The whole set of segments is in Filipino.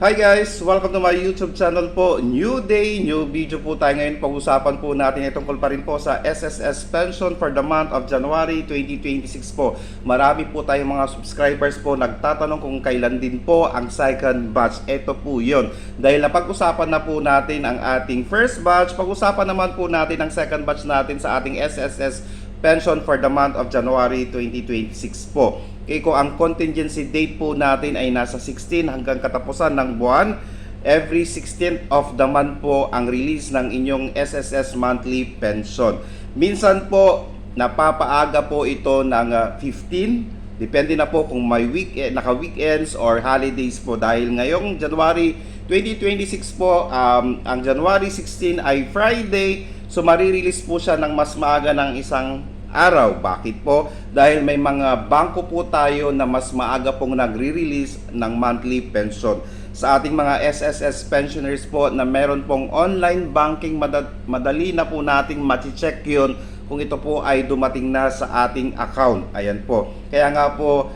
Hi guys! Welcome to my YouTube channel po. New day, new video po tayo ngayon. Pag-usapan po natin tungkol pa rin po sa SSS Pension for the month of January 2026 po. Marami po tayong mga subscribers po nagtatanong kung kailan din po ang second batch. Ito po yun. Dahil napag-usapan na po natin ang ating first batch, pag-usapan naman po natin ang second batch natin sa ating SSS Pension for the month of January 2026 po. Kung ang contingency date po natin ay nasa 16 hanggang katapusan ng buwan, every 16th of the month po ang release ng inyong SSS monthly pension. Minsan po, napapaaga po ito ng 15. Depende na po kung may naka-weekends or holidays po. Dahil ngayong January 2026 po, ang January 16 ay Friday. So, marirelease po siya ng mas maaga ng isang araw. Bakit po? Dahil may mga bangko po tayo na mas maaga pong nagre-release ng monthly pension. Sa ating mga SSS pensioners po na meron pong online banking, madali na po nating mati-check yun kung ito po ay dumating na sa ating account. Ayan po. Kaya nga po,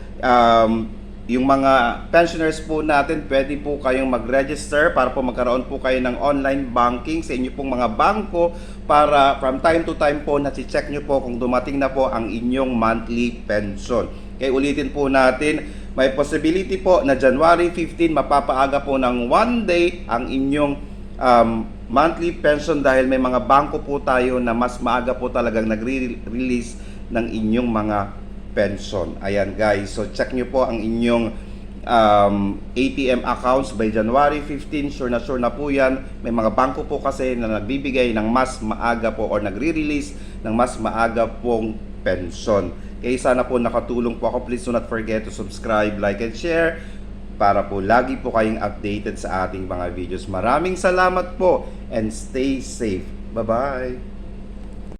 yung mga pensioners po natin, pwede po kayong mag-register para po magkaroon po kayo ng online banking sa inyo pong mga bangko para from time to time po na-check nyo po kung dumating na po ang inyong monthly pension. Kaya ulitin po natin, may possibility po na January 15 mapapaaga po ng 1 day ang inyong monthly pension dahil may mga bangko po tayo na mas maaga po talagang nagre-release ng inyong mga pension. Ayan guys, so check nyo po ang inyong ATM accounts by January 15. Sure na po yan. May mga bangko po kasi na nagbibigay ng mas maaga po or nagre-release ng mas maaga pong pension. Kaya sana po nakatulong po ako. Please do not forget to subscribe, like, and share para po lagi po kayong updated sa ating mga videos. Maraming salamat po and stay safe. Bye-bye!